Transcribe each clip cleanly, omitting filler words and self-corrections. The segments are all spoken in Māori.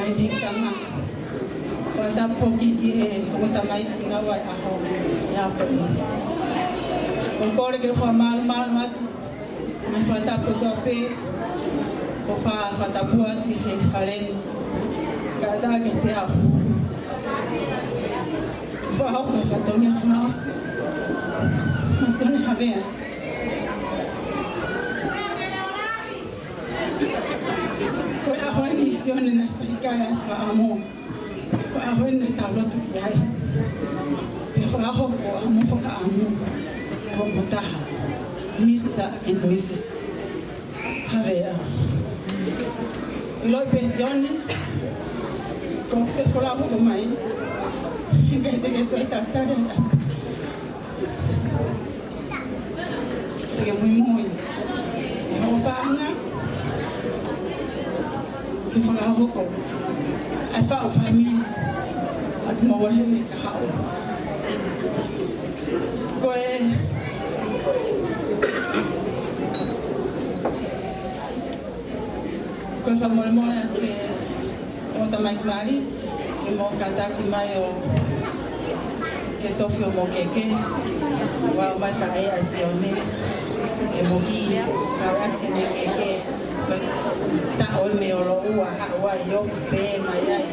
mai bikama. Pada poki ki utamai nawa aho ya ko. Kore ke fa mal mat. Mai fata ko tope. Ko fa fata buat ki falen. Kada ke te au. Fa au ka fata ni fa os. Masone havea. Ko aho ni sione na fa fa amo. Ko aho na talo tu ki ai. Pe fa aho ko amo fa ka amo. Ko motaha. Mr. and Mrs. Havea. Lo pensione. Ko te fa aho mai. Hingai te ke toi tartare. Te ke muy. Ho fa anga. Ke whakaho ko. Ai whao whamiri. At mawahe ka hao. Koe. Koe whamore ke o tamai kumari. Ke mo kataki mai o ke tofi o mo keke. Wa mai whae asione. Ke mo ki kau aksine keke. Ta oi me olo ua hawa yo pe mai ai.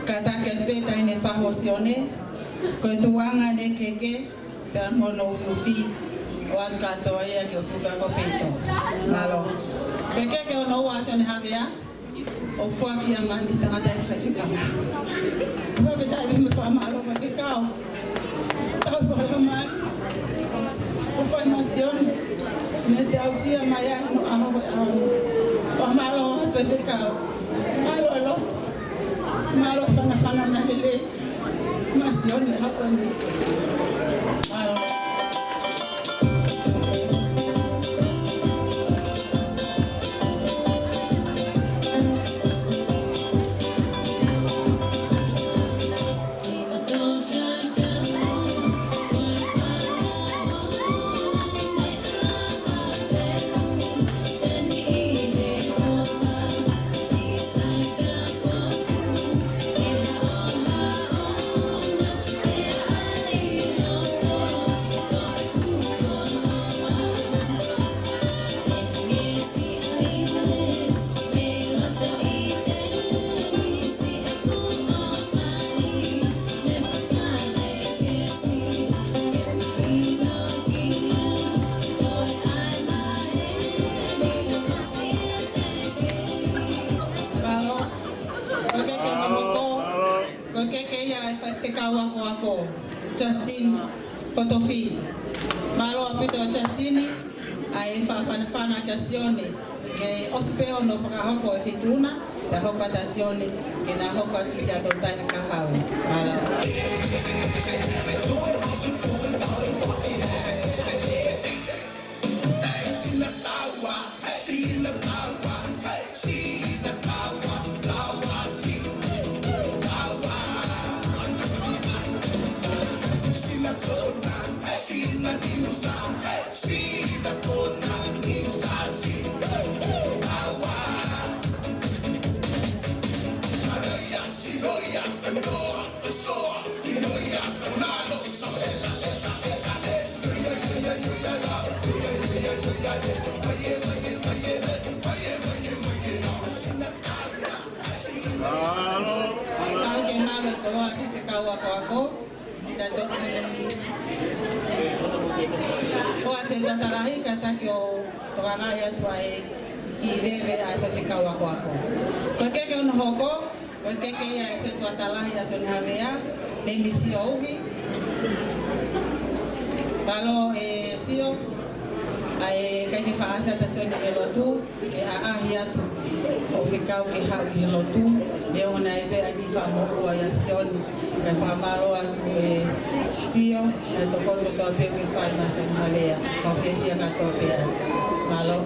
Kata kepe tai ne fahosione ko tuanga ne keke per mono fufi o kato ya ke fufa ko peto malo keke ke no wa sone havia o fo ki amani ta ta fika ba beta bi me fa malo ba bikao ta ba la mal ko formación ne te ausia maya no amo fa malo ta fika malo lo malo fana na lele masione hapo ni malo Justin Fotofi. Malo apito Justini ai fana kasione ke ospeo no fakahoko fituna la hoko tasione ke na hoko kisia totai kahau. Malo. Talahi kata kyo toanga ya tuai kive ai fika wako ako. Ko ke no hoko, ko ke ya se tua talahi ya son havea le misio uhi. Balo sio ai ka ki fa asa ta son de lotu ke a hiatu. O fika ke ha ki lotu le ona ibe ai fa mo ya sion ka fa malo atu sio to kon to pe ke fa ma son havea. Ko fe fia ka to pe malo.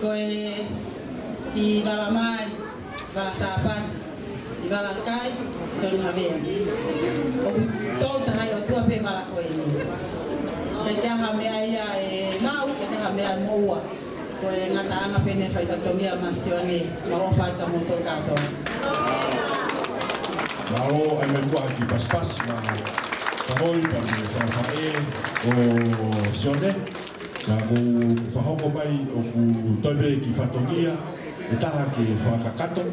koe I Valamari, Valasapati, I Valakai, Solimavea. O tolta hai o tua pe malakoe ni. Kei te aha mea ia e mau, kei te aha mea moua. Koe ngata anga pene whaikatongia masione, maua whaika motor katoa. Malo ai mai kua ki paspas ma kamoi pa me whawhae o sione. Ka ku whahoko mai o ku toibe ki whatongia e taha ki whakakato.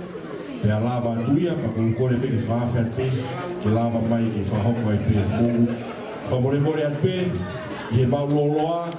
Pea lava tuia pa ku kore pe ki whawhawhea te ki lava mai ki whahoko ai pe. Ku whamore more at pe i he mauloloa